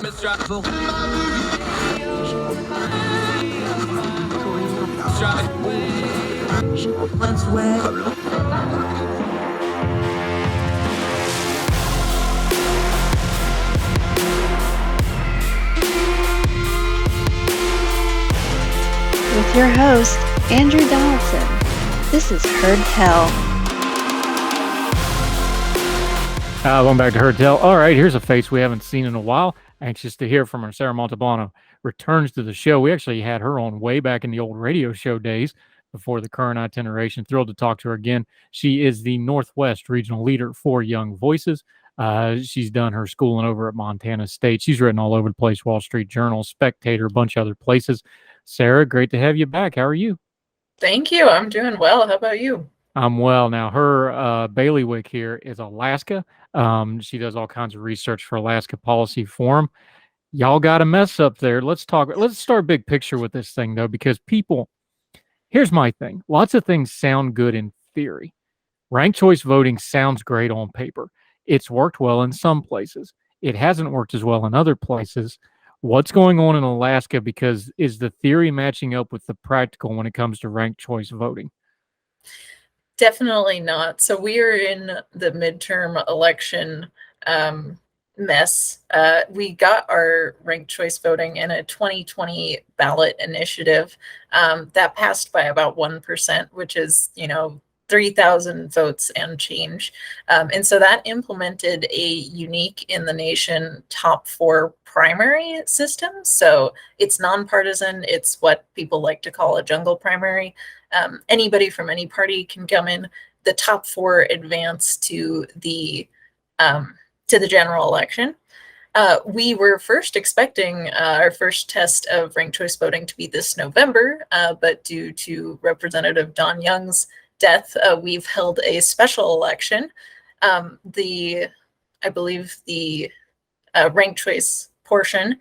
With your host, Andrew Donaldson. This is Heard Tell. Welcome back to Heard Tell. All right, here's a face we haven't seen in a while. Anxious to hear from her. Sarah Montalbano returns to the show. We actually had her on way back in the old radio show days before the current itineration. Thrilled to talk to her again. She is the Northwest Regional Leader for Young Voices. She's done her schooling over at Montana State. She's written all over the place, Wall Street Journal, Spectator, a bunch of other places. Sarah, great to have you back. How are you? Thank you. I'm doing well. How about you? I'm well. Now, her bailiwick here is Alaska. She does all kinds of research for Alaska Policy Forum. Y'all got a mess up there. Let's start big picture with this thing, though, because here's my thing. Lots of things sound good in theory. Ranked choice voting sounds great on paper. It's worked well in some places. It hasn't worked as well in other places. What's going on in Alaska? Because is the theory matching up with the practical when it comes to ranked choice voting? Definitely not. So we are in the midterm election mess. We got our ranked choice voting in a 2020 ballot initiative that passed by about 1%, which is, 3,000 votes and change. And so that implemented a unique in the nation top 4 primary system. So it's nonpartisan. It's what people like to call a jungle primary. Anybody from any party can come in. The top 4 advance to the general election. We were first expecting our first test of ranked choice voting to be this November, but due to Representative Don Young's death, we've held a special election. I believe the ranked choice portion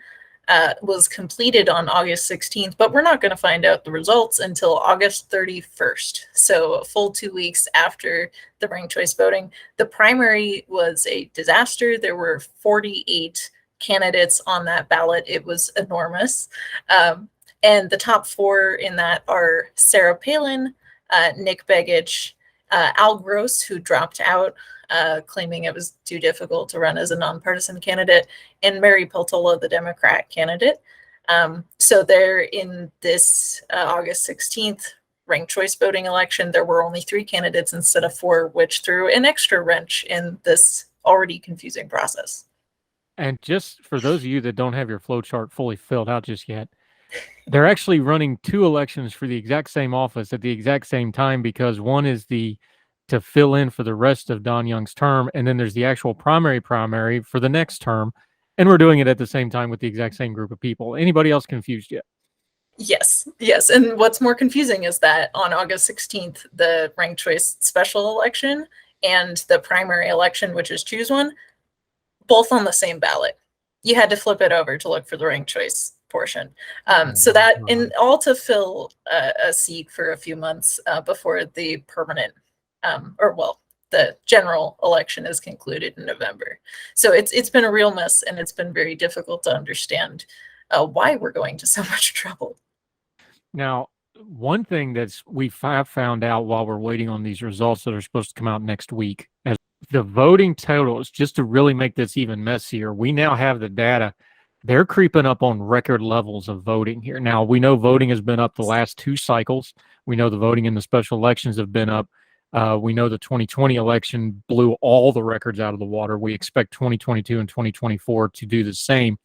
was completed on August 16th, but we're not going to find out the results until August 31st. So a full 2 weeks after the ranked choice voting. The primary was a disaster. There were 48 candidates on that ballot. It was enormous. And the top 4 in that are Sarah Palin, Nick Begich, Al Gross, who dropped out, claiming it was too difficult to run as a nonpartisan candidate, and Mary Peltola, the Democrat candidate. So there in this August 16th ranked choice voting election, there were only 3 candidates instead of 4, which threw an extra wrench in this already confusing process. And just for those of you that don't have your flow chart fully filled out just yet, they're actually running 2 elections for the exact same office at the exact same time, because one is to fill in for the rest of Don Young's term, and then there's the actual primary for the next term, and we're doing it at the same time with the exact same group of people. Anybody else confused yet? Yes. And what's more confusing is that on August 16th, the ranked choice special election and the primary election, which is choose one, both on the same ballot. You had to flip it over to look for the ranked choice portion. So that in all to fill a seat for a few months before the permanent the general election is concluded in November. So it's been a real mess, and it's been very difficult to understand why we're going to so much trouble. Now, one thing we found out while we're waiting on these results that are supposed to come out next week, as the voting totals, just to really make this even messier, we now have the data. They're creeping up on record levels of voting here. Now, we know voting has been up the last 2 cycles. We know the voting in the special elections have been up. We know the 2020 election blew all the records out of the water. We expect 2022 and 2024 to do the same.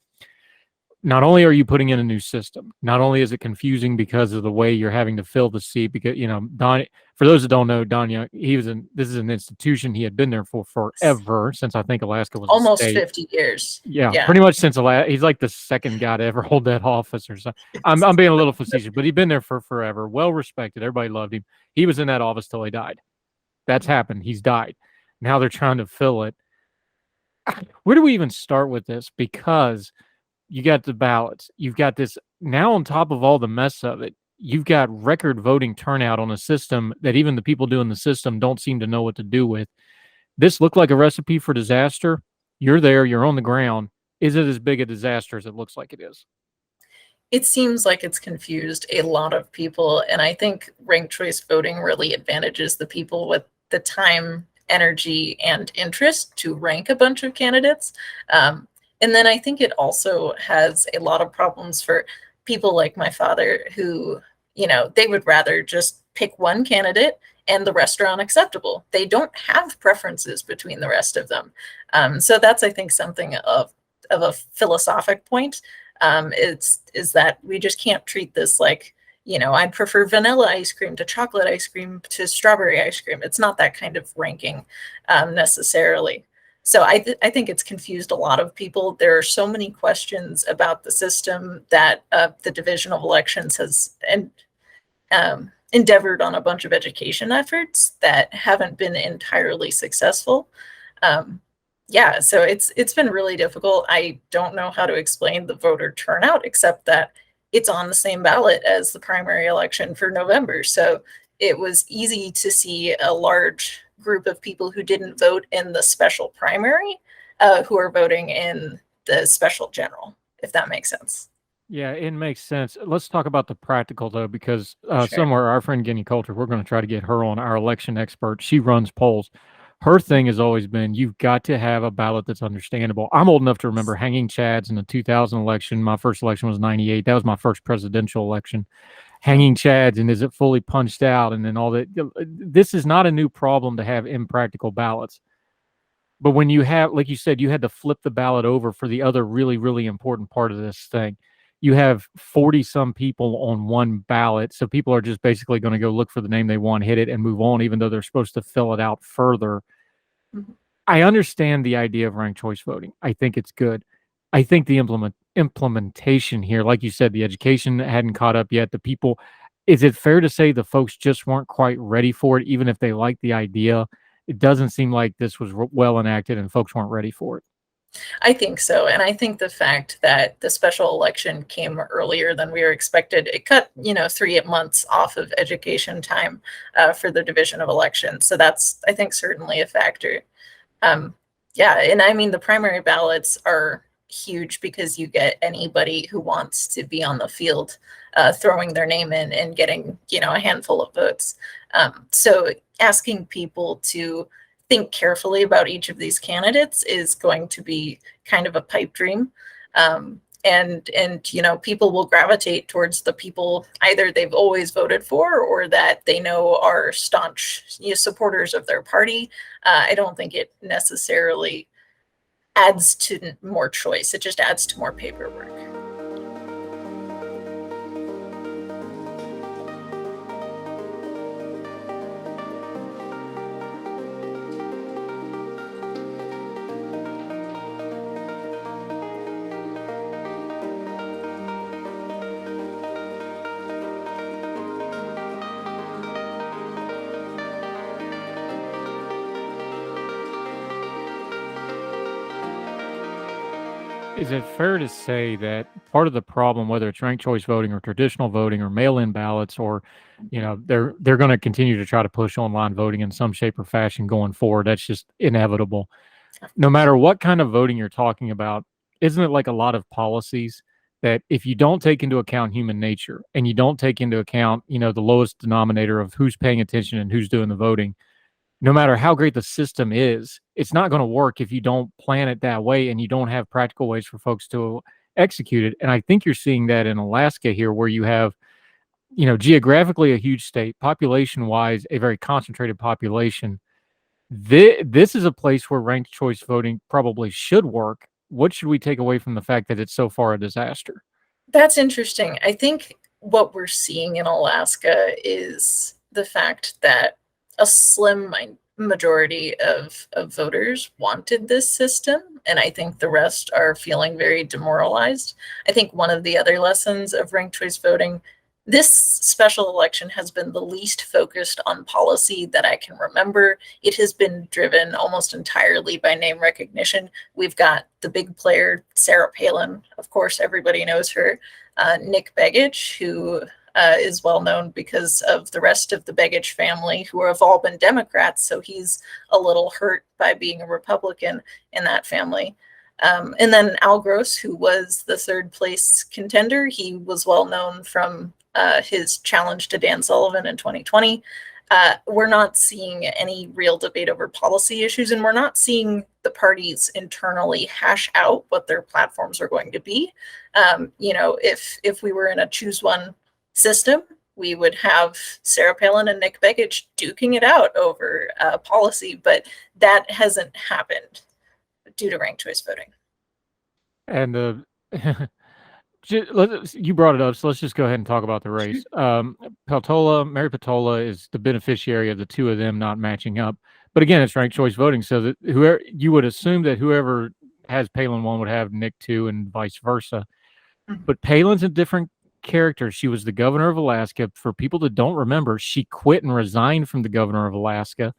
Not only are you putting in a new system, not only is it confusing because of the way you're having to fill the seat, because, Don, for those that don't know, Don Young, this is an institution he had been there for forever, since I think Alaska was almost a state. 50 years. Yeah, pretty much since Alaska. He's like the second guy to ever hold that office or something. I'm being a little facetious, but he'd been there for forever. Well respected. Everybody loved him. He was in that office till he died. That's happened. He's died. Now they're trying to fill it. Where do we even start with this? Because you got the ballots. You've got this now on top of all the mess of it. You've got record voting turnout on a system that even the people doing the system don't seem to know what to do with. This looked like a recipe for disaster. You're there. You're on the ground. Is it as big a disaster as it looks like it is? It seems like it's confused a lot of people, and I think ranked choice voting really advantages the people with the time, energy, and interest to rank a bunch of candidates. And then I think it also has a lot of problems for people like my father who, they would rather just pick one candidate and the rest are unacceptable. They don't have preferences between the rest of them. So that's, I think, something of a philosophic point. Is that we just can't treat this like, I'd prefer vanilla ice cream to chocolate ice cream to strawberry ice cream. It's not that kind of ranking necessarily. So I think it's confused a lot of people. There are so many questions about the system that the Division of Elections has endeavored on a bunch of education efforts that haven't been entirely successful. Yeah, so it's been really difficult. I don't know how to explain the voter turnout except that it's on the same ballot as the primary election for November. So it was easy to see a large group of people who didn't vote in the special primary who are voting in the special general, if that makes sense. Yeah, it makes sense. Let's talk about the practical though, because Sure. somewhere our friend Guinea Coulter, we're going to try to get her on, our election expert. She runs polls. Her thing has always been you've got to have a ballot that's understandable. I'm old enough to remember hanging chads in the 2000 election. My first election was 98. That was my first presidential election. Hanging chads, and is it fully punched out? And then all that. This is not a new problem to have impractical ballots. But when you have, like you said, you had to flip the ballot over for the other really, really important part of this thing. You have 40 some people on one ballot. So people are just basically going to go look for the name they want, hit it, and move on, even though they're supposed to fill it out further. Mm-hmm. I understand the idea of ranked choice voting. I think it's good. I think the implementation here, like you said, the education hadn't caught up yet. The people, is it fair to say the folks just weren't quite ready for it, even if they liked the idea? It doesn't seem like this was well enacted and folks weren't ready for it. I think so. And I think the fact that the special election came earlier than we were expected, it cut, 3 months off of education time for the Division of Elections. So that's, I think, certainly a factor. Yeah. And I mean, the primary ballots are huge because you get anybody who wants to be on the field throwing their name in and getting, a handful of votes. So asking people to think carefully about each of these candidates is going to be kind of a pipe dream. And people will gravitate towards the people either they've always voted for or that they know are staunch supporters of their party. I don't think it necessarily adds to more choice. It just adds to more paperwork. Is it fair to say that part of the problem, whether it's ranked choice voting or traditional voting or mail-in ballots, or they're going to continue to try to push online voting in some shape or fashion going forward? That's just inevitable. No matter what kind of voting you're talking about, isn't it like a lot of policies that if you don't take into account human nature and you don't take into account, the lowest denominator of who's paying attention and who's doing the voting, no matter how great the system is, it's not going to work if you don't plan it that way and you don't have practical ways for folks to execute it. And I think you're seeing that in Alaska here, where you have, geographically a huge state, population-wise, a very concentrated population. This is a place where ranked choice voting probably should work. What should we take away from the fact that it's so far a disaster? That's interesting. I think what we're seeing in Alaska is the fact that a slim majority of voters wanted this system, and I think the rest are feeling very demoralized. I think one of the other lessons of ranked choice voting, this special election has been the least focused on policy that I can remember. It has been driven almost entirely by name recognition. We've got the big player, Sarah Palin. Of course, everybody knows her. Nick Begich, who is well known because of the rest of the Begich family, who have all been Democrats. So he's a little hurt by being a Republican in that family. And then Al Gross, who was the third place contender, he was well known from his challenge to Dan Sullivan in 2020. We're not seeing any real debate over policy issues, and we're not seeing the parties internally hash out what their platforms are going to be. If we were in a choose one system, we would have Sarah Palin and Nick Begich duking it out over policy, but that hasn't happened due to ranked choice voting. And you brought it up, so let's just go ahead and talk about the race. Mary Peltola is the beneficiary of the two of them not matching up. But again, it's ranked choice voting, so that whoever you would assume that whoever has Palin 1 would have Nick 2 and vice versa. But Palin's a different character. She was the governor of Alaska. For people that don't remember, she quit and resigned from the governor of Alaska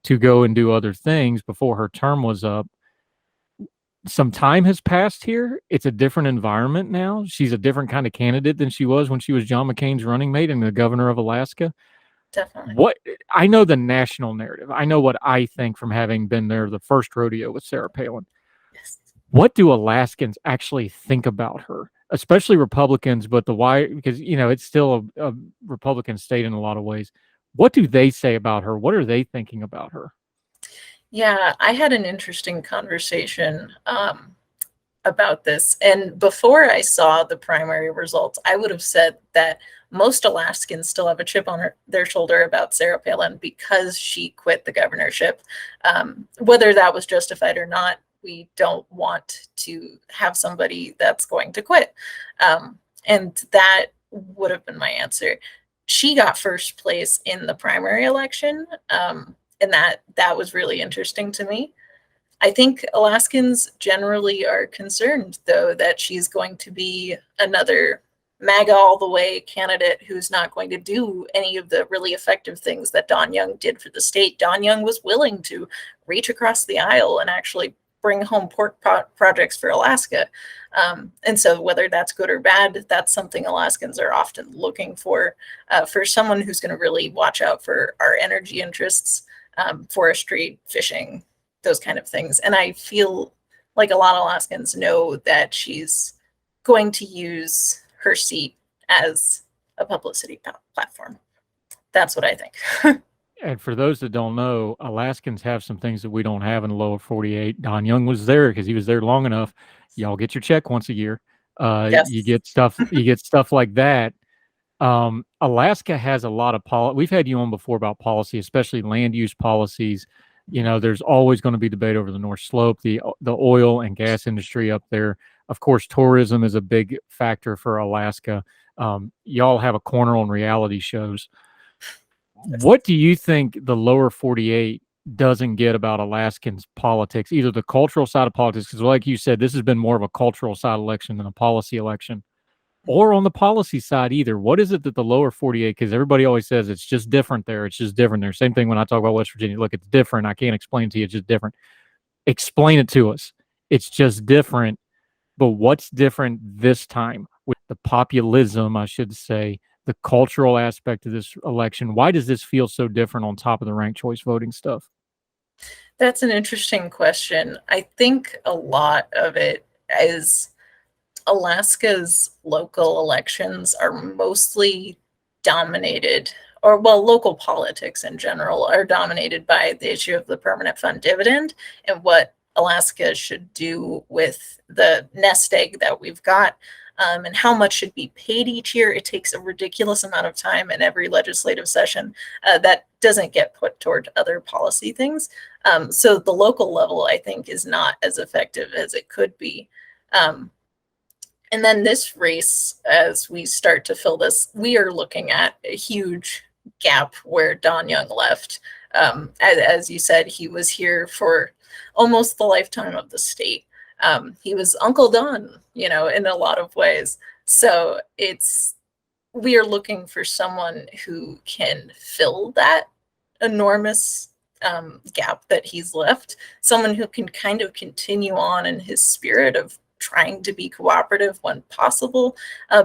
to go and do other things before her term was up. Some time has passed here. It's a different environment now. She's a different kind of candidate than she was when she was John McCain's running mate and the governor of Alaska. Definitely. I know the national narrative. I know what I think from having been there the first rodeo with Sarah Palin. Yes. What do Alaskans actually think about her? Especially Republicans, but because it's still a Republican state in a lot of ways. What do they say about her? What are they thinking about her? Yeah, I had an interesting conversation about this. And before I saw the primary results, I would have said that most Alaskans still have a chip on their shoulder about Sarah Palin because she quit the governorship. Whether that was justified or not, we don't want to have somebody that's going to quit. And that would have been my answer. She got first place in the primary election. And that was really interesting to me. I think Alaskans generally are concerned, though, that she's going to be another MAGA all the way candidate who's not going to do any of the really effective things that Don Young did for the state. Don Young was willing to reach across the aisle and actually bring home pork projects for Alaska. And so whether that's good or bad, that's something Alaskans are often looking for someone who's going to really watch out for our energy interests, forestry, fishing, those kind of things. And I feel like a lot of Alaskans know that she's going to use her seat as a publicity platform. That's what I think. And for those that don't know, Alaskans have some things that we don't have in the lower 48. Don Young was there because he was there long enough. Y'all get your check once a year. Yes. You get stuff like that. Alaska has a lot of we've had you on before about policy, especially land use policies. There's always going to be debate over the North Slope, the oil and gas industry up there. Of course, tourism is a big factor for Alaska. Y'all have a corner on reality shows. What do you think the lower 48 doesn't get about Alaskans' politics, either the cultural side of politics, because like you said, this has been more of a cultural side election than a policy election, or on the policy side either? What is it that the lower 48, because everybody always says it's just different there. It's just different there. Same thing when I talk about West Virginia. Look, it's different. I can't explain it to you. It's just different. Explain it to us. It's just different. But what's different this time with the populism, I should say, the cultural aspect of this election? Why does this feel so different on top of the ranked choice voting stuff? That's an interesting question. I think a lot of it is Alaska's local elections are mostly dominated, local politics in general are dominated by the issue of the permanent fund dividend and what Alaska should do with the nest egg that we've got. And how much should be paid each year. It takes a ridiculous amount of time in every legislative session that doesn't get put toward other policy things. So the local level, I think, is not as effective as it could be. And then this race, as we start to fill this, we are looking at a huge gap where Don Young left. As you said, he was here for almost the lifetime of the state. He was Uncle Don, in a lot of ways. So we are looking for someone who can fill that enormous gap that he's left, someone who can kind of continue on in his spirit of trying to be cooperative when possible,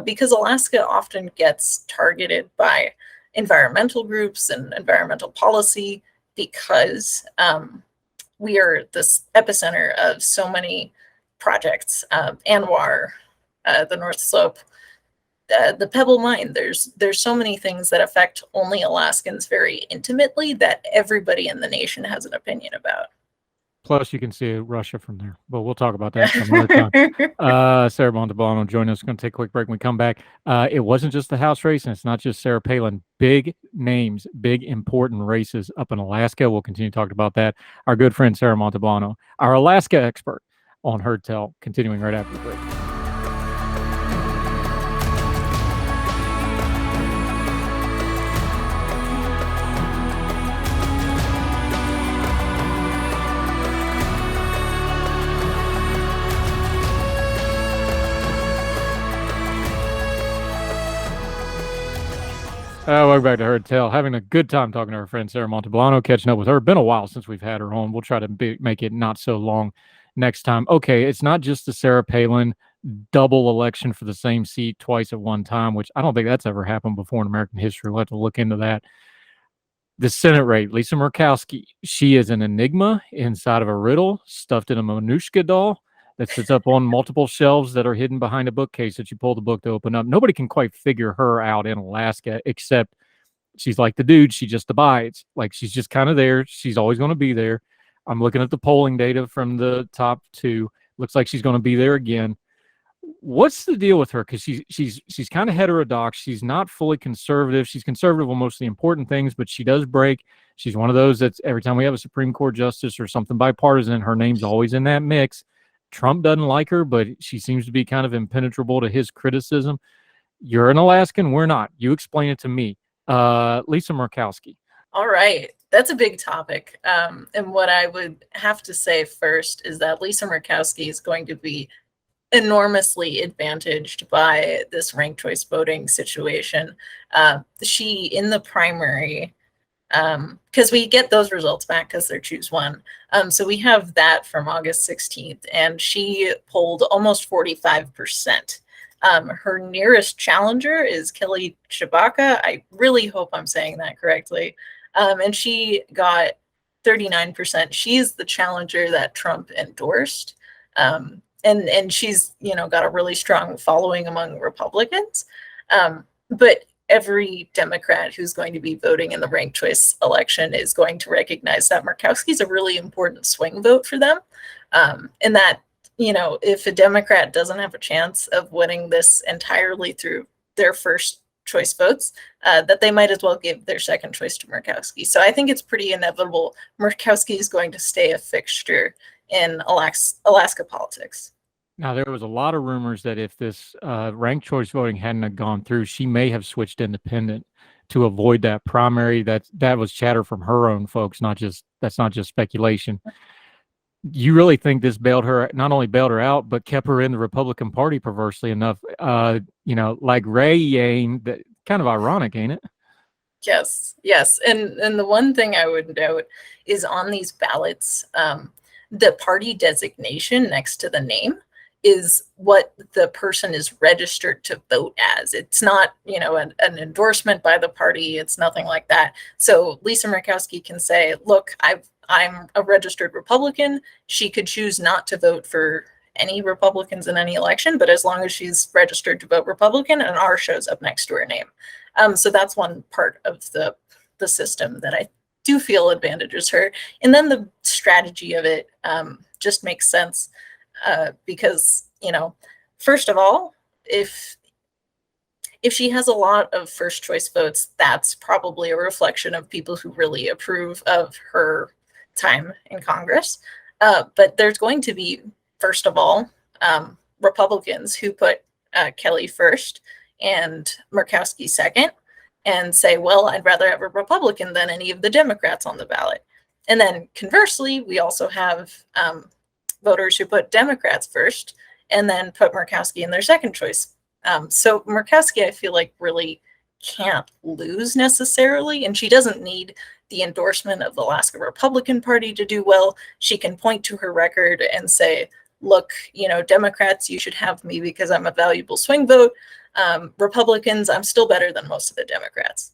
because Alaska often gets targeted by environmental groups and environmental policy because we are this epicenter of so many projects, Anwar, the North Slope, the Pebble Mine. There's so many things that affect only Alaskans very intimately that everybody in the nation has an opinion about. Plus, you can see Russia from there, but we'll talk about that some other time. Sarah Montalbano joining us. Going to take a quick break. When we come back, it wasn't just the House race, and it's not just Sarah Palin. Big names, big important races up in Alaska. We'll continue talking about that. Our good friend Sarah Montalbano, our Alaska expert on Heard Tell, continuing right after the break. Welcome back to Heard Tell. Having a good time talking to our friend Sarah Montalbano, catching up with her. Been a while since we've had her on. We'll try to make it not so long next time. Okay, it's not just the Sarah Palin double election for the same seat twice at one time, which I don't think that's ever happened before in American history. We'll have to look into that. The Senate race, Lisa Murkowski, she is an enigma inside of a riddle stuffed in a Manushka doll that sits up on multiple shelves that are hidden behind a bookcase that you pull the book to open up. Nobody can quite figure her out in Alaska, except she's like the dude. She just abides. Like, she's just kind of there. She's always going to be there. I'm looking at the polling data from the top two. Looks like she's going to be there again. What's the deal with her? Because she's kind of heterodox. She's not fully conservative. She's conservative on most of the important things, but she does break. She's one of those that's every time we have a Supreme Court justice or something bipartisan, her name's always in that mix. Trump doesn't like her, but she seems to be kind of impenetrable to his criticism. You're an Alaskan. We're not. You explain it to me. Lisa Murkowski. All right. That's a big topic. And what I would have to say first is that Lisa Murkowski is going to be enormously advantaged by this ranked choice voting situation. She, in the primary, because we get those results back because they're choose one. So we have that from August 16th, and she polled almost 45%. Her nearest challenger is Kelly Tshibaka. I really hope I'm saying that correctly. And she got 39%. She's the challenger that Trump endorsed. And she's, got a really strong following among Republicans. But every Democrat who's going to be voting in the ranked choice election is going to recognize that Murkowski is a really important swing vote for them. And that, if a Democrat doesn't have a chance of winning this entirely through their first choice votes, that they might as well give their second choice to Murkowski. So I think it's pretty inevitable Murkowski is going to stay a fixture in Alaska politics. Now, there was a lot of rumors that if this ranked choice voting hadn't gone through, she may have switched independent to avoid that primary. That was chatter from her own folks, that's not just speculation. You really think this not only bailed her out, but kept her in the Republican Party, perversely enough, like Ray Yane? That kind of ironic, ain't it? Yes. And the one thing I would note is on these ballots, the party designation next to the name is what the person is registered to vote as. It's not, an endorsement by the party. It's nothing like that. So Lisa Murkowski can say, look, I'm a registered Republican. She could choose not to vote for any Republicans in any election, but as long as she's registered to vote Republican, an R shows up next to her name. So that's one part of the system that I do feel advantages her. And then the strategy of it just makes sense because, first of all, if she has a lot of first choice votes, that's probably a reflection of people who really approve of her time in Congress. But there's going to be, first of all, Republicans who put Kelly first and Murkowski second and say, well, I'd rather have a Republican than any of the Democrats on the ballot. And then conversely, we also have voters who put Democrats first and then put Murkowski in their second choice. So Murkowski, I feel like, really can't lose necessarily, and she doesn't need the endorsement of the Alaska Republican Party to do well. She can point to her record and say, look, Democrats, you should have me because I'm a valuable swing vote. Republicans, I'm still better than most of the Democrats.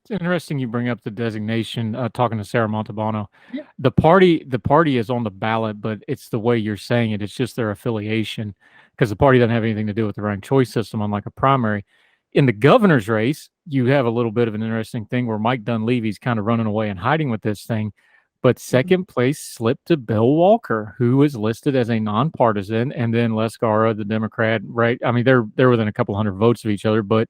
It's interesting you bring up the designation, talking to Sarah Montalbano. Yeah. The party is on the ballot, but it's the way you're saying it. It's just their affiliation because the party doesn't have anything to do with the ranked choice system, unlike a primary. In the governor's race, you have a little bit of an interesting thing where Mike Dunleavy's kind of running away and hiding with this thing. But second place slipped to Bill Walker, who is listed as a nonpartisan, and then Les Gara, the Democrat, right? I mean, they're within a couple hundred votes of each other, but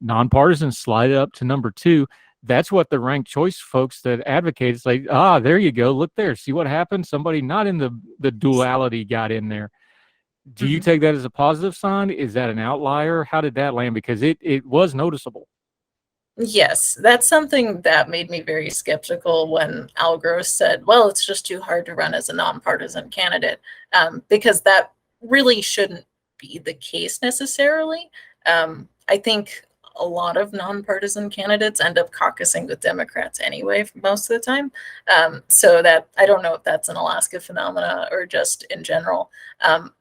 nonpartisan slide up to number 2. That's what the ranked choice folks that advocate. It's like, there you go. Look there. See what happened? Somebody not in the duality got in there. Do you take that as a positive sign? Is that an outlier? How did that land? Because it was noticeable. Yes, that's something that made me very skeptical when Al Gross said, well, it's just too hard to run as a nonpartisan candidate, because that really shouldn't be the case necessarily. I think a lot of nonpartisan candidates end up caucusing with Democrats anyway, most of the time. So that I don't know if that's an Alaska phenomena or just in general,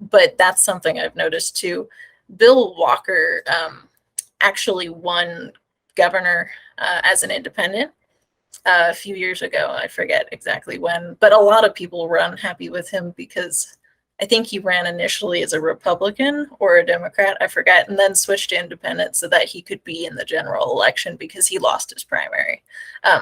but that's something I've noticed too. Bill Walker actually won governor as an independent a few years ago. I forget exactly when, but a lot of people were unhappy with him because I think he ran initially as a Republican or a Democrat, I forget, and then switched to independent so that he could be in the general election because he lost his primary.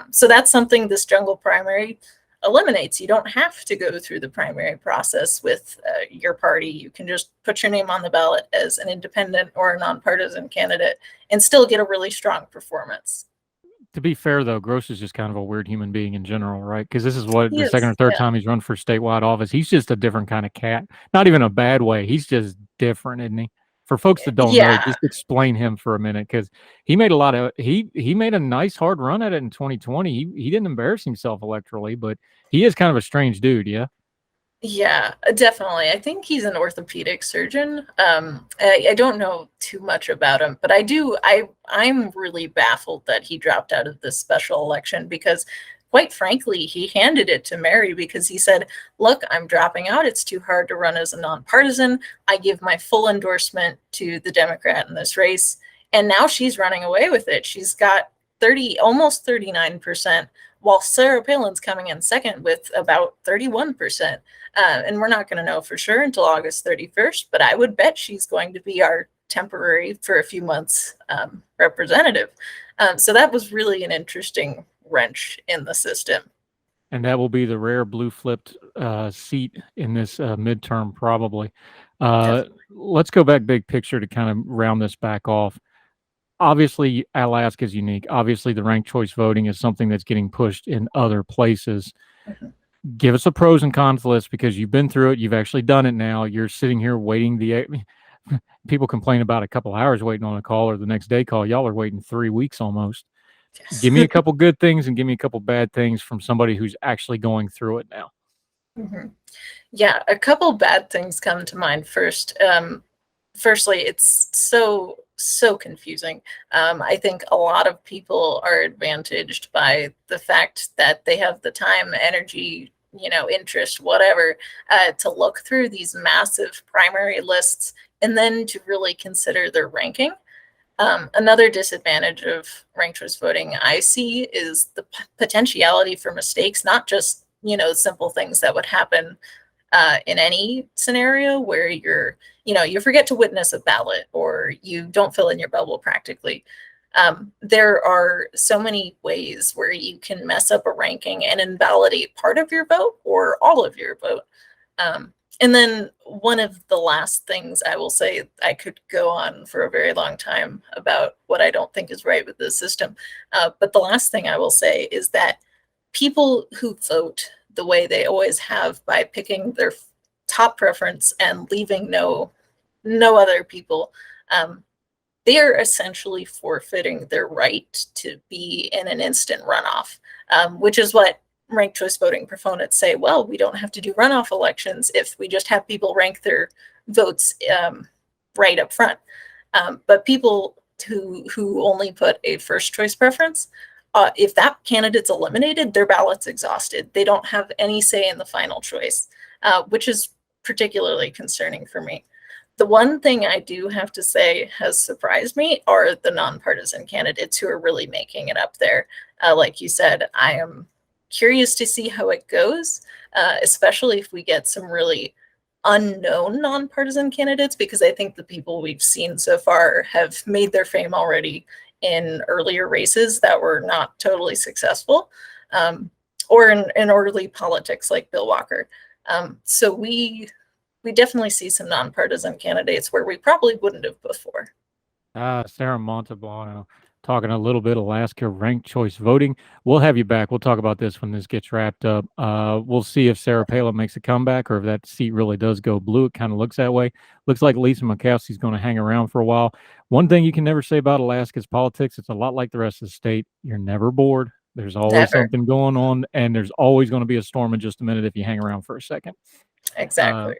So that's something this jungle primary eliminates. You don't have to go through the primary process with your party. You can just put your name on the ballot as an independent or a nonpartisan candidate and still get a really strong performance. To be fair, though, Gross is just kind of a weird human being in general, right? Because this is what He the second or is, third yeah. time he's run for statewide office. He's just a different kind of cat. Not even a bad way. He's just different, isn't he? For folks that don't know, Yeah. just explain him for a minute, because he made he made a nice hard run at it in 2020. He didn't embarrass himself electorally, but he is kind of a strange dude, yeah. Yeah, definitely. I think he's an orthopedic surgeon. I don't know too much about him, but I'm really baffled that he dropped out of this special election because, quite frankly, he handed it to Mary because he said, look, I'm dropping out. It's too hard to run as a nonpartisan. I give my full endorsement to the Democrat in this race. And now she's running away with it. She's got almost 39%, while Sarah Palin's coming in second with about 31%. And we're not going to know for sure until August 31st, but I would bet she's going to be our temporary, for a few months, representative. So that was really an interesting wrench in the system. And that will be the rare blue flipped seat in this midterm, probably. Let's go back big picture to kind of round this back off. Obviously, Alaska is unique. Obviously, the ranked choice voting is something that's getting pushed in other places. Give us a pros and cons list, because you've been through it. You've actually done it now. You're sitting here waiting. People complain about a couple hours waiting on a call or the next day call. Y'all are waiting 3 weeks almost. Yes. Give me a couple good things and give me a couple bad things from somebody who's actually going through it now. Yeah, a couple bad things come to mind first. Firstly, it's so confusing. I think a lot of people are advantaged by the fact that they have the time, energy, interest, whatever, to look through these massive primary lists and then to really consider their ranking. Another disadvantage of ranked choice voting I see is the potentiality for mistakes, not just, simple things that would happen in any scenario where you forget to witness a ballot or you don't fill in your bubble practically. There are so many ways where you can mess up a ranking and invalidate part of your vote or all of your vote. And then one of the last things I will say, I could go on for a very long time about what I don't think is right with this system. But the last thing I will say is that people who vote the way they always have, by picking their top preference and leaving no other people, they are essentially forfeiting their right to be in an instant runoff, which is what ranked choice voting proponents say. Well, we don't have to do runoff elections if we just have people rank their votes right up front. But people who only put a first choice preference, if that candidate's eliminated, their ballot's exhausted. They don't have any say in the final choice, which is particularly concerning for me. The one thing I do have to say has surprised me are the nonpartisan candidates who are really making it up there. Like you said, I am curious to see how it goes, especially if we get some really unknown nonpartisan candidates, because I think the people we've seen so far have made their fame already in earlier races that were not totally successful, or in early politics like Bill Walker. So we definitely see some nonpartisan candidates where we probably wouldn't have before. Sarah Montalbano, talking a little bit Alaska ranked choice voting. We'll have you back. We'll talk about this when this gets wrapped up. We'll see if Sarah Palin makes a comeback or if that seat really does go blue. It kind of looks that way. Looks like Lisa Murkowski is going to hang around for a while. One thing you can never say about Alaska's politics, it's a lot like the rest of the state. You're never bored. There's always something going on, and there's always going to be a storm in just a minute if you hang around for a second. Exactly.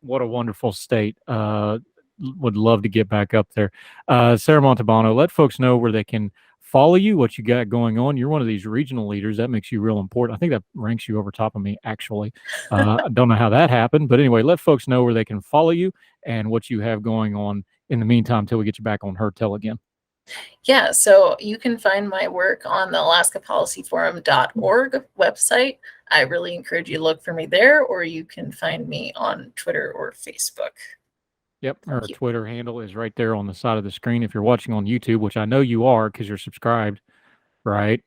What a wonderful state. Would love to get back up there. Sarah Montalbano, let folks know where they can follow you, what you got going on. You're one of these regional leaders. That makes you real important. I think that ranks you over top of me, actually. I don't know how that happened. But anyway, let folks know where they can follow you and what you have going on in the meantime until we get you back on Heard Tell again. Yeah, so you can find my work on the alaskapolicyforum.org website. I really encourage you to look for me there, or you can find me on Twitter or Facebook. Yep, her Twitter handle is right there on the side of the screen. If you're watching on YouTube, which I know you are because you're subscribed, right?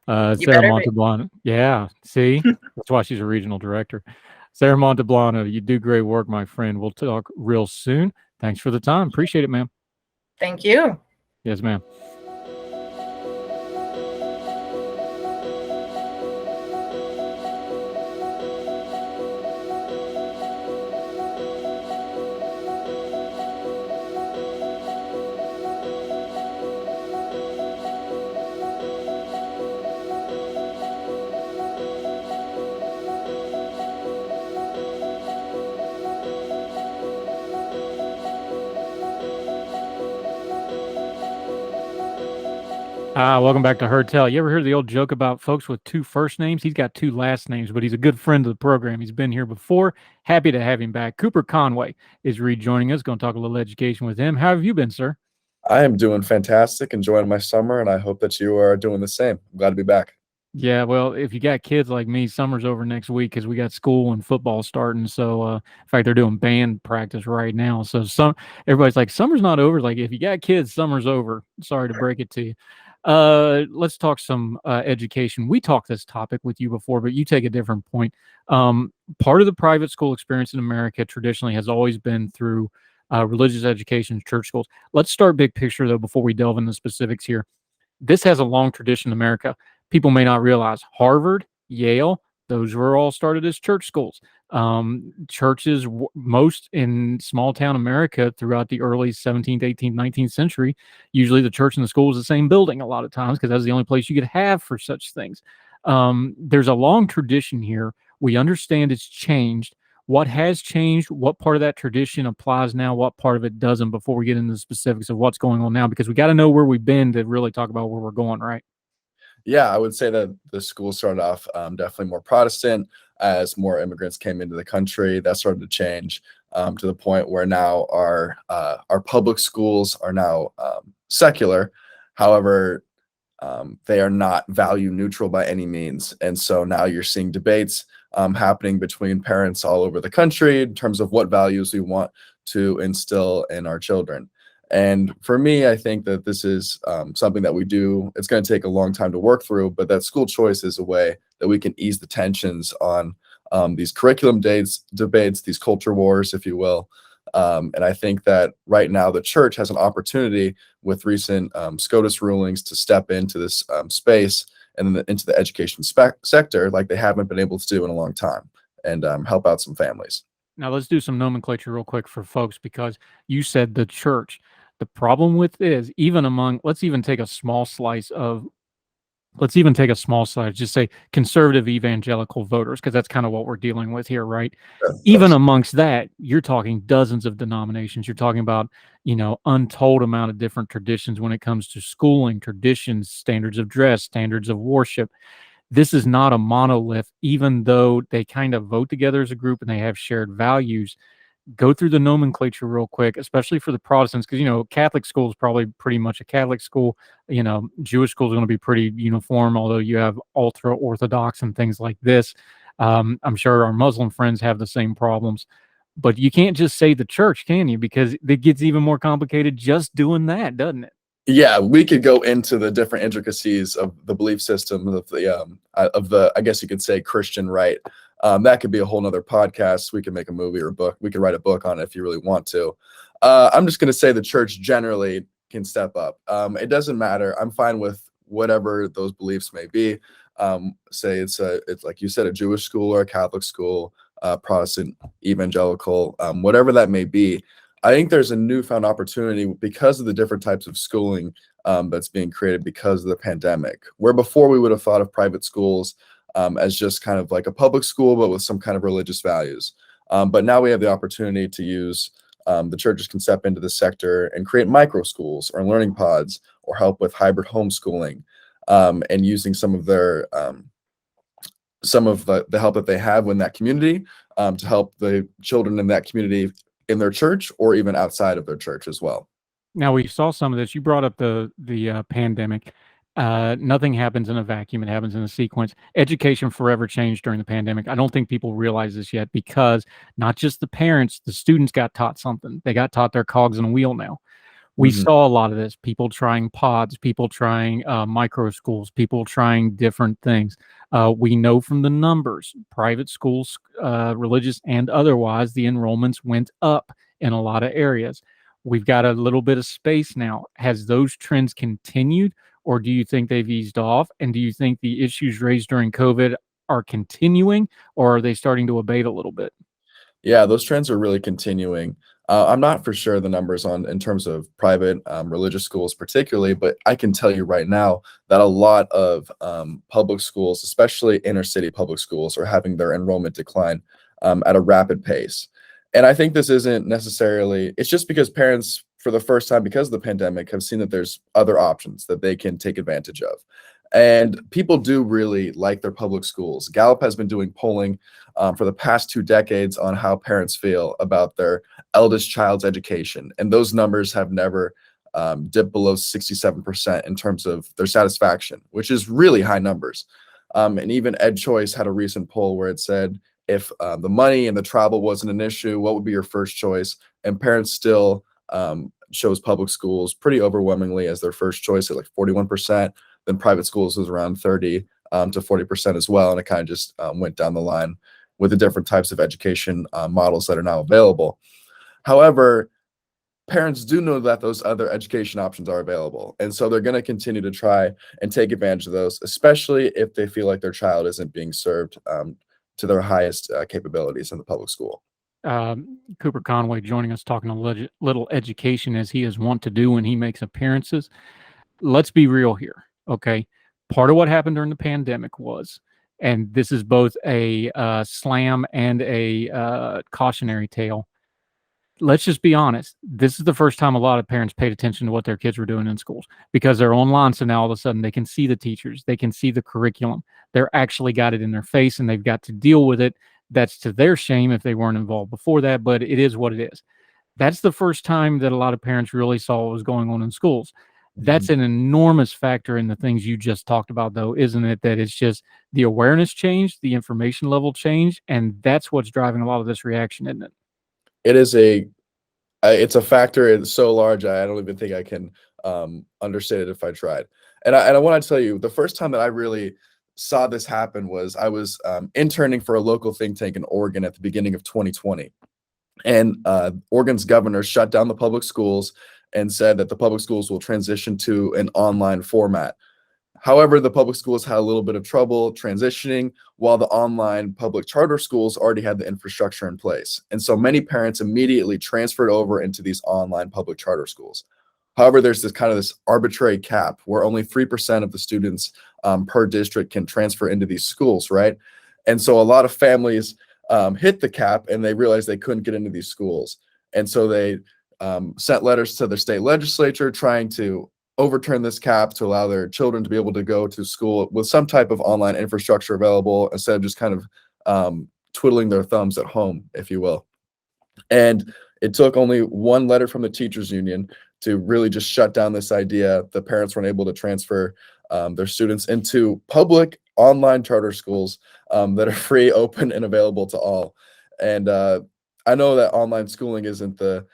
Sarah Montalbano. Yeah, see? That's why she's a regional director. Sarah Montalbano, you do great work, my friend. We'll talk real soon. Thanks for the time. Appreciate it, ma'am. Thank you. Yes, ma'am. Welcome back to Heard Tell. You ever hear the old joke about folks with two first names? He's got two last names, but he's a good friend of the program. He's been here before. Happy to have him back. Cooper Conway is rejoining us. Going to talk a little education with him. How have you been, sir? I am doing fantastic, enjoying my summer, and I hope that you are doing the same. I'm glad to be back. Yeah, well, if you got kids like me, summer's over next week because we got school and football starting. So, in fact, they're doing band practice right now. So, everybody's like, summer's not over. Like, if you got kids, summer's over. Sorry to break it to you. Let's talk some education. We talked this topic with you before, but you take a different point. Part of the private school experience in America traditionally has always been through religious education, church schools. Let's start big picture, though, before we delve into specifics here. This has a long tradition in America. People may not realize Harvard, Yale, those were all started as church schools. Churches, most in small town America throughout the early 17th, 18th, 19th century, usually the church and the school was the same building a lot of times because that's the only place you could have for such things. There's a long tradition here. We understand it's changed. What has changed? What part of that tradition applies now? What part of it doesn't before we get into the specifics of what's going on now? Because we got to know where we've been to really talk about where we're going, right? Yeah, I would say that the school started off definitely more Protestant. As more immigrants came into the country, that started to change to the point where now our public schools are now secular. However, they are not value neutral by any means. And so now you're seeing debates happening between parents all over the country in terms of what values we want to instill in our children. And for me, I think that this is something that we do. It's going to take a long time to work through, but that school choice is a way that we can ease the tensions on these curriculum debates, these culture wars, if you will. And I think that right now the church has an opportunity with recent SCOTUS rulings to step into this space and then into the education sector like they haven't been able to do in a long time and help out some families. Now, let's do some nomenclature real quick for folks because you said the church. The problem with is even among, let's even take a small slice, just say conservative evangelical voters, because that's kind of what we're dealing with here, right? Yeah, even amongst that, you're talking dozens of denominations. You're talking about, untold amount of different traditions when it comes to schooling, traditions, standards of dress, standards of worship. This is not a monolith, even though they kind of vote together as a group and they have shared values. go through the nomenclature real quick, especially for the Protestants, because, Catholic school is probably pretty much a Catholic school. Jewish school is going to be pretty uniform, although you have ultra Orthodox and things like this. I'm sure our Muslim friends have the same problems. But you can't just say the church, can you? Because it gets even more complicated just doing that, doesn't it? Yeah, we could go into the different intricacies of the belief system of the I guess you could say Christian right. That could be a whole nother podcast. We could make a movie or a book. We could write a book on it if you really want to. I'm just going to say the church generally can step up. It doesn't matter. I'm fine with whatever those beliefs may be. Say it's like you said, a Jewish school or a Catholic school, Protestant, evangelical, whatever that may be. I think there's a newfound opportunity because of the different types of schooling that's being created because of the pandemic, where before we would have thought of private schools as just kind of like a public school, but with some kind of religious values. But now we have the opportunity to use the churches can step into the sector and create micro schools or learning pods or help with hybrid homeschooling and using some of their some of the help that they have in that community to help the children in that community in their church or even outside of their church as well. Now, we saw some of this. You brought up the pandemic. Nothing happens in a vacuum. It happens in a sequence. Education forever changed during the pandemic. I don't think people realize this yet because not just the parents, the students got taught something. They got taught their cogs in a wheel now. We saw a lot of this, people trying pods, people trying micro schools, people trying different things. We know from the numbers, private schools, religious and otherwise, the enrollments went up in a lot of areas. We've got a little bit of space now. Has those trends continued, or do you think they've eased off? And do you think the issues raised during COVID are continuing, or are they starting to abate a little bit? Yeah, those trends are really continuing. I'm not for sure the numbers in terms of private religious schools particularly, but I can tell you right now that a lot of public schools, especially inner city public schools, are having their enrollment decline at a rapid pace. And I think this isn't necessarily, it's just because parents, for the first time because of the pandemic, have seen that there's other options that they can take advantage of. And people do really like their public schools. Gallup has been doing polling for the past 2 decades on how parents feel about their eldest child's education. And those numbers have never dipped below 67% in terms of their satisfaction, which is really high numbers. And even EdChoice had a recent poll where it said, if the money and the travel wasn't an issue, what would be your first choice? And parents still chose public schools pretty overwhelmingly as their first choice at like 41%. Then private schools was around 30 to 40% as well. And it kind of just went down the line with the different types of education models that are now available. However, parents do know that those other education options are available. And so they're going to continue to try and take advantage of those, especially if they feel like their child isn't being served to their highest capabilities in the public school. Cooper Conway joining us, talking a little education as he is wont to do when he makes appearances. Let's be real here, okay? Part of what happened during the pandemic was, and this is both a slam and a cautionary tale. Let's just be honest. This is the first time a lot of parents paid attention to what their kids were doing in schools because they're online. So now all of a sudden they can see the teachers, they can see the curriculum. They're actually got it in their face and they've got to deal with it. That's to their shame if they weren't involved before that, but it is what it is. That's the first time that a lot of parents really saw what was going on in schools. That's an enormous factor in the things you just talked about, though, isn't it? That it's just the awareness changed, the information level changed, and that's what's driving a lot of this reaction, isn't it? It is it's a factor. It's so large. I don't even think I can understate it if I tried. And I want to tell you, the first time that I really saw this happen was I was interning for a local think tank in Oregon at the beginning of 2020. And Oregon's governor shut down the public schools and said that the public schools will transition to an online format. However, the public schools had a little bit of trouble transitioning, while the online public charter schools already had the infrastructure in place. And so many parents immediately transferred over into these online public charter schools. However, there's this arbitrary cap where only 3% of the students per district can transfer into these schools, right? And so a lot of families hit the cap and they realized they couldn't get into these schools. And so they sent letters to their state legislature trying to overturn this cap to allow their children to be able to go to school with some type of online infrastructure available instead of just kind of twiddling their thumbs at home, if you will. And it took only one letter from the teachers union to really just shut down this idea. The parents weren't able to transfer their students into public online charter schools that are free, open, and available to all. And I know that online schooling isn't the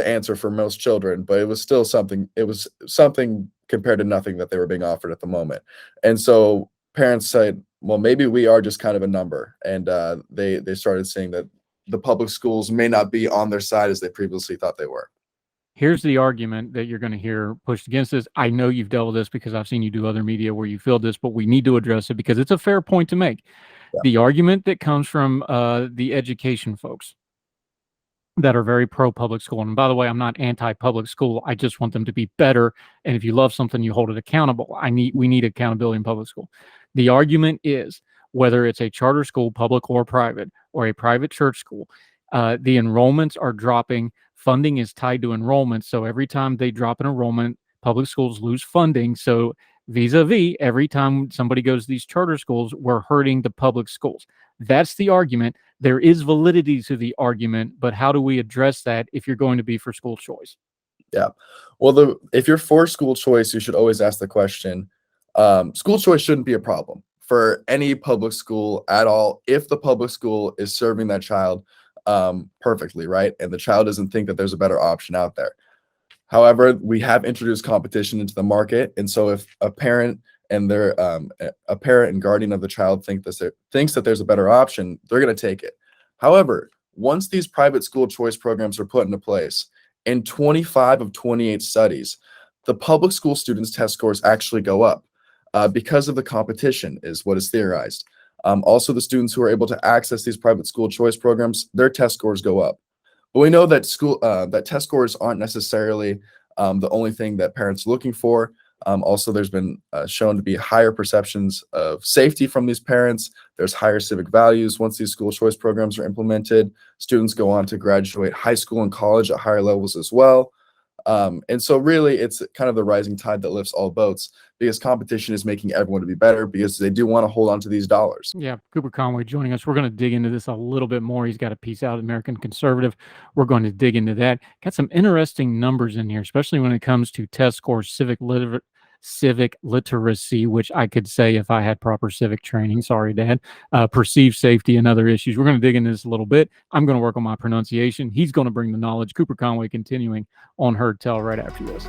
answer for most children, but it was still something. It was something compared to nothing that they were being offered at the moment. And so parents said, well, maybe we are just kind of a number. And they started saying that the public schools may not be on their side as they previously thought they were. Here's the argument that you're going to hear pushed against this. I know you've dealt with this because I've seen you do other media where you feel this, but we need to address it because it's a fair point to make. Yeah. The argument that comes from the education folks that are very pro-public school, and by the way, I'm not anti-public school. I just want them to be better. And if you love something, you hold it accountable. We need accountability in public school. The argument is whether it's a charter school, public or private, or a private church school, the enrollments are dropping. Funding is tied to enrollment. So every time they drop an enrollment, public schools lose funding. So vis-a-vis, every time somebody goes to these charter schools, we're hurting the public schools. That's the argument. There is validity to the argument, but how do we address that if you're going to be for school choice? Yeah. Well, if you're for school choice, you should always ask the question, school choice shouldn't be a problem for any public school at all if the public school is serving that child perfectly, right? And the child doesn't think that there's a better option out there. However, we have introduced competition into the market. And so if a parent and a parent and guardian of the child thinks that there's a better option, they're going to take it. However, once these private school choice programs are put into place, in 25 of 28 studies, the public school students' test scores actually go up because of the competition, is what is theorized. Also, the students who are able to access these private school choice programs, their test scores go up. But we know that that test scores aren't necessarily the only thing that parents are looking for. Also, there's been shown to be higher perceptions of safety from these parents. There's higher civic values. Once these school choice programs are implemented, students go on to graduate high school and college at higher levels as well. And so really, it's kind of the rising tide that lifts all boats because competition is making everyone to be better because they do want to hold on to these dollars. Yeah, Cooper Conway joining us. We're going to dig into this a little bit more. He's got a piece out, American Conservative. We're going to dig into that. Got some interesting numbers in here, especially when it comes to test scores, civic literacy, which I could say if I had proper civic training. Sorry, Dad. Perceived safety and other issues. We're going to dig into this a little bit. I'm going to work on my pronunciation. He's going to bring the knowledge. Cooper Conway continuing on Heard Tell right after this.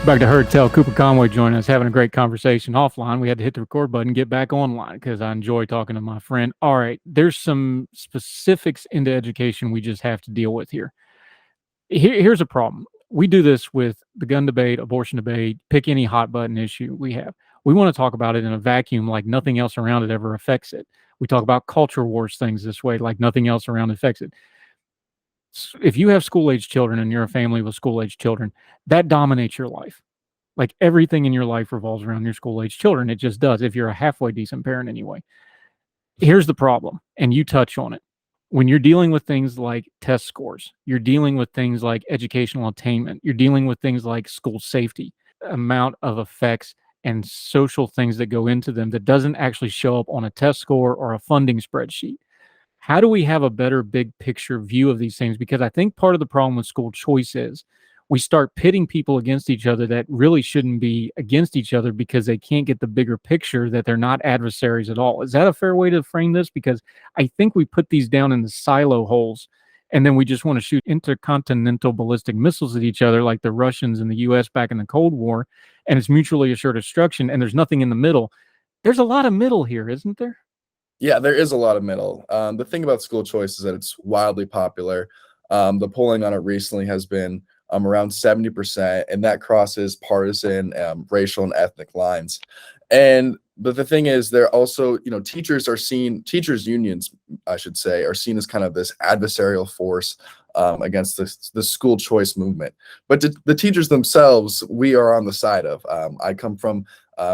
Back to Heard Tell. Cooper Conway joining us, having a great conversation offline. We had to hit the record button, get back online because I enjoy talking to my friend. All right, there's some specifics into education we just have to deal with here. Here's a problem. We do this with the gun debate, abortion debate, pick any hot button issue we have. We want to talk about it in a vacuum like nothing else around it ever affects it. We talk about culture wars things this way like nothing else around affects it. If you have school-age children and you're a family with school-age children, that dominates your life. Like everything in your life revolves around your school-age children. It just does, if you're a halfway decent parent anyway. Here's the problem, and you touch on it. When you're dealing with things like test scores, you're dealing with things like educational attainment, you're dealing with things like school safety, amount of effects and social things that go into them that doesn't actually show up on a test score or a funding spreadsheet. How do we have a better big picture view of these things? Because I think part of the problem with school choice is we start pitting people against each other that really shouldn't be against each other because they can't get the bigger picture that they're not adversaries at all. Is that a fair way to frame this? Because I think we put these down in the silo holes and then we just want to shoot intercontinental ballistic missiles at each other like the Russians and the US back in the Cold War, and it's mutually assured destruction and there's nothing in the middle. There's a lot of middle here, isn't there? Yeah, there is a lot of middle. The thing about school choice is that it's wildly popular. The polling on it recently has been around 70%, and that crosses partisan, racial, and ethnic lines. But the thing is, they're also, teachers unions, I should say, are seen as kind of this adversarial force against the school choice movement. But the teachers themselves, we are on the side of. I come from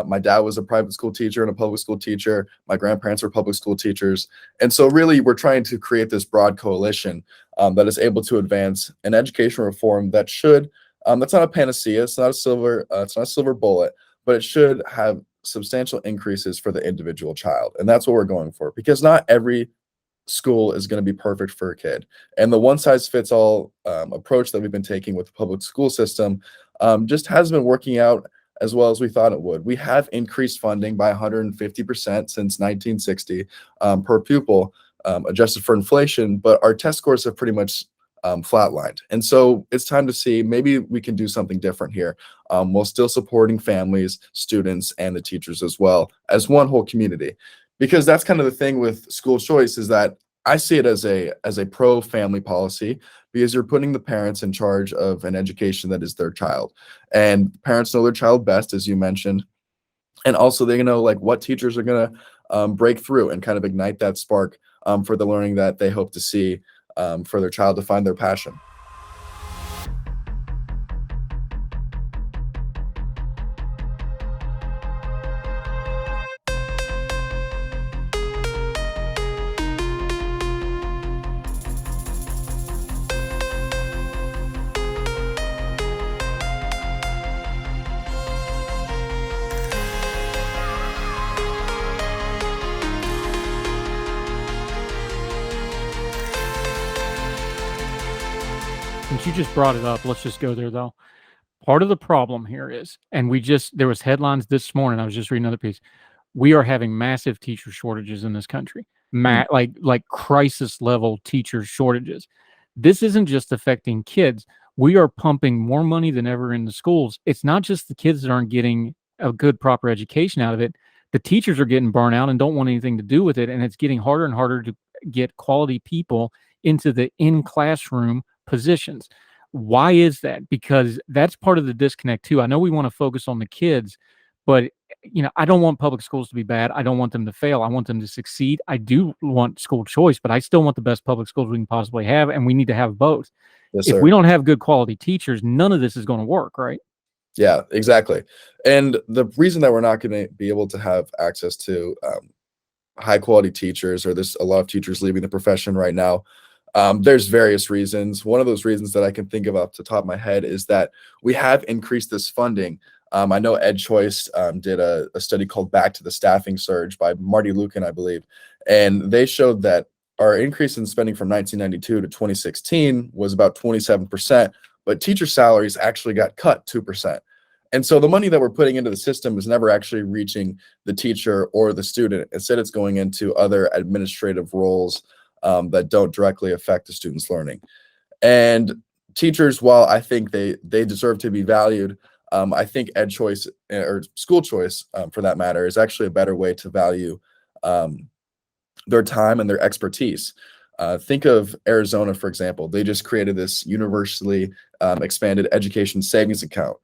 My dad was a private school teacher and a public school teacher. My grandparents were public school teachers. And so really we're trying to create this broad coalition that is able to advance an education reform that should, that's not a panacea, it's not a silver bullet, but it should have substantial increases for the individual child. And that's what we're going for, because not every school is going to be perfect for a kid. And the one size fits all approach that we've been taking with the public school system just hasn't been working out as well as we thought it would. We have increased funding by 150% since 1960 per pupil, adjusted for inflation, but our test scores have pretty much flatlined. And so it's time to see maybe we can do something different here while still supporting families, students, and the teachers as well as one whole community. Because that's kind of the thing with school choice, is that I see it as a pro-family policy, because you're putting the parents in charge of an education that is their child. And parents know their child best, as you mentioned. And also they know like what teachers are going to break through and kind of ignite that spark for the learning that they hope to see for their child to find their passion. Since you just brought it up, let's just go there though. Part of the problem here is, and there was headlines this morning, I was just reading another piece. We are having massive teacher shortages in this country, like crisis level teacher shortages. This isn't just affecting kids. We are pumping more money than ever in the schools. It's not just the kids that aren't getting a good, proper education out of it. The teachers are getting burnt out and don't want anything to do with it. And it's getting harder and harder to get quality people into the in-classroom positions. Why is that? Because that's part of the disconnect too. I know we want to focus on the kids, but I don't want public schools to be bad. I don't want them to fail. I want them to succeed. I do want school choice, but I still want the best public schools we can possibly have, and we need to have both. Yes, if sir. we don't have good quality teachers, none of this is going to work, right? Yeah, exactly. And the reason that we're not going to be able to have access to high quality teachers, or there's a lot of teachers leaving the profession right now, there's various reasons. One of those reasons that I can think of off the top of my head is that we have increased this funding. I know EdChoice did a study called Back to the Staffing Surge by Marty Lucan, I believe, and they showed that our increase in spending from 1992 to 2016 was about 27%, but teacher salaries actually got cut 2%. And so the money that we're putting into the system is never actually reaching the teacher or the student. Instead, it's going into other administrative roles that don't directly affect the student's learning. And teachers, while I think they deserve to be valued, I think EdChoice, or school choice for that matter, is actually a better way to value their time and their expertise. Think of Arizona, for example. They just created this universally expanded education savings account.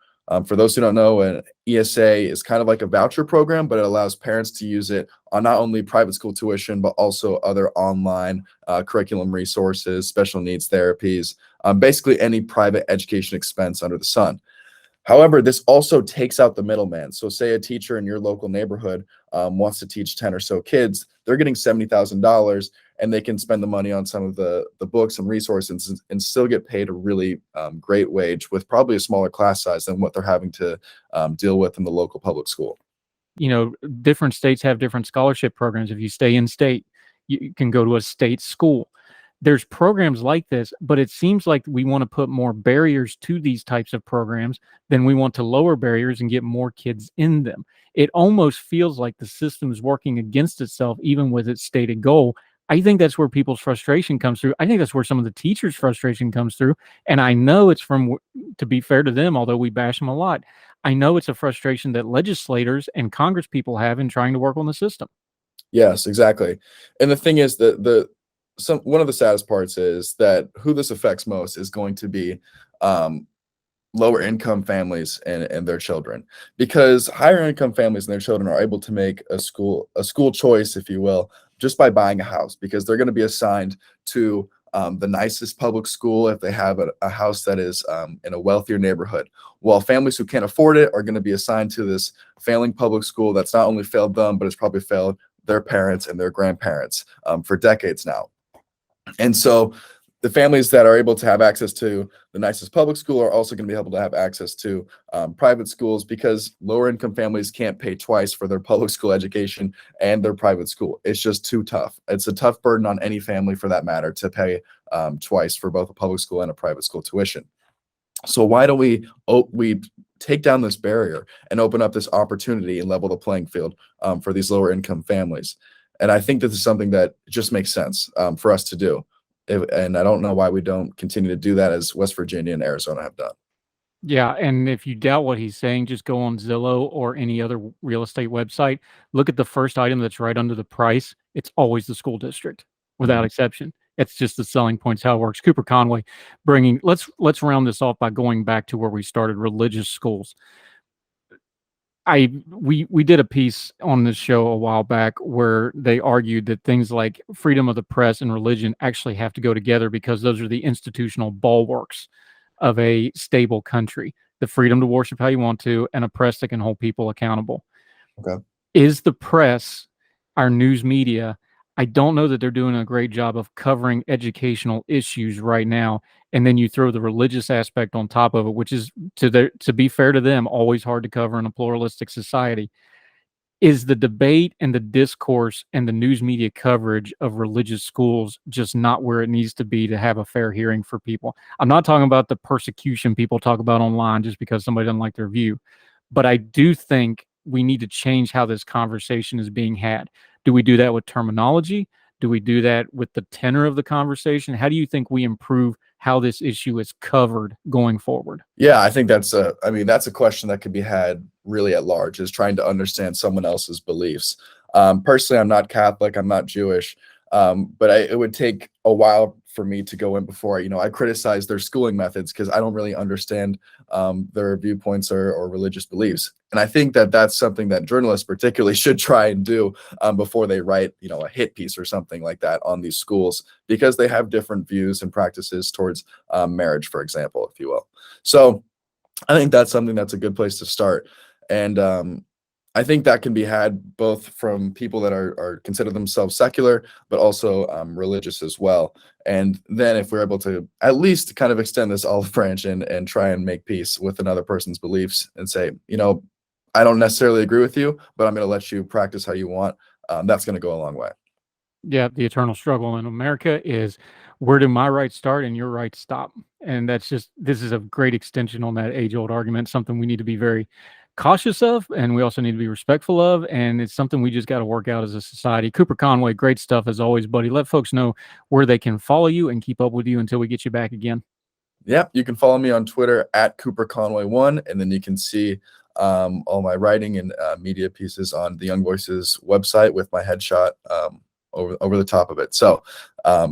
For those who don't know, an ESA is kind of like a voucher program, but it allows parents to use it on not only private school tuition, but also other online curriculum resources, special needs therapies, basically any private education expense under the sun. However, this also takes out the middleman. So say a teacher in your local neighborhood wants to teach 10 or so kids, they're getting $70,000, and they can spend the money on some of the books and resources and still get paid a really great wage with probably a smaller class size than what they're having to deal with in the local public school. Different states have different scholarship programs. If you stay in state, you can go to a state school. There's programs like this, but it seems like we want to put more barriers to these types of programs than we want to lower barriers and get more kids in them. It almost feels like the system is working against itself, even with its stated goal. I think that's where people's frustration comes through. I think that's where some of the teachers' frustration comes through. And I know it's to be fair to them, although we bash them a lot, I know it's a frustration that legislators and Congress people have in trying to work on the system. Yes, exactly. And the thing is that one of the saddest parts is that who this affects most is going to be lower income families and their children, because higher income families and their children are able to make a school choice, if you will, just by buying a house, because they're going to be assigned to the nicest public school if they have a house that is in a wealthier neighborhood, while families who can't afford it are going to be assigned to this failing public school that's not only failed them, but it's probably failed their parents and their grandparents for decades now. And so the families that are able to have access to the nicest public school are also going to be able to have access to private schools, because lower income families can't pay twice for their public school education and their private school. It's just too tough. It's a tough burden on any family, for that matter, to pay twice for both a public school and a private school tuition. So why don't we take down this barrier and open up this opportunity and level the playing field for these lower income families? And I think this is something that just makes sense for us to do. And I don't know why we don't continue to do that as West Virginia and Arizona have done. Yeah, and if you doubt what he's saying, just go on Zillow or any other real estate website. Look at the first item that's right under the price. It's always the school district, without exception. It's just the selling points, how it works. Cooper Conway, let's round this off by going back to where we started, religious schools. We did a piece on this show a while back where they argued that things like freedom of the press and religion actually have to go together, because those are the institutional bulwarks of a stable country. The freedom to worship how you want to, and a press that can hold people accountable. Okay. Is the press, our news media, I don't know that they're doing a great job of covering educational issues right now. And then you throw the religious aspect on top of it, which is, to be fair to them, always hard to cover in a pluralistic society. Is the debate and the discourse and the news media coverage of religious schools just not where it needs to be to have a fair hearing for people? I'm not talking about the persecution people talk about online just because somebody doesn't like their view, but I do think we need to change how this conversation is being had. Do we do that with terminology? Do we do that with the tenor of the conversation? How do you think we improve how this issue is covered going forward? Yeah, I think that's a question that could be had really at large, is trying to understand someone else's beliefs. Personally, I'm not Catholic, I'm not Jewish, but it would take a while for me to go in before I criticize their schooling methods, because I don't really understand their viewpoints or religious beliefs. And I think that that's something that journalists particularly should try and do before they write a hit piece or something like that on these schools, because they have different views and practices towards marriage, for example, if you will. So I think that's something that's a good place to start. And I think that can be had both from people that are consider themselves secular, but also religious as well. And then if we're able to at least kind of extend this olive branch and try and make peace with another person's beliefs and say, I don't necessarily agree with you, but I'm going to let you practice how you want. That's going to go a long way. Yeah, the eternal struggle in America is, where do my rights start and your rights stop? And this is a great extension on that age-old argument, something we need to be very cautious of, and we also need to be respectful of, and it's something we just got to work out as a society. Cooper Conway, great stuff as always, buddy. Let folks know where they can follow you and keep up with you until we get you back again. Yeah, you can follow me on Twitter at CooperConway1, and then you can see all my writing and media pieces on the Young Voices website with my headshot over the top of it. So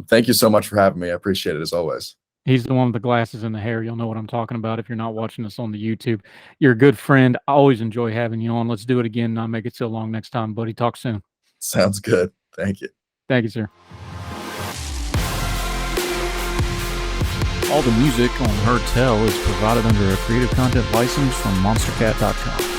thank you so much for having me. I appreciate it as always. He's the one with the glasses and the hair. You'll know what I'm talking about if you're not watching us on the YouTube. You're a good friend. I always enjoy having you on. Let's do it again, not make it so long next time, buddy. Talk soon. Sounds good. Thank you. Thank you, sir. All the music on Heard Tell is provided under a Creative Content license from monstercat.com.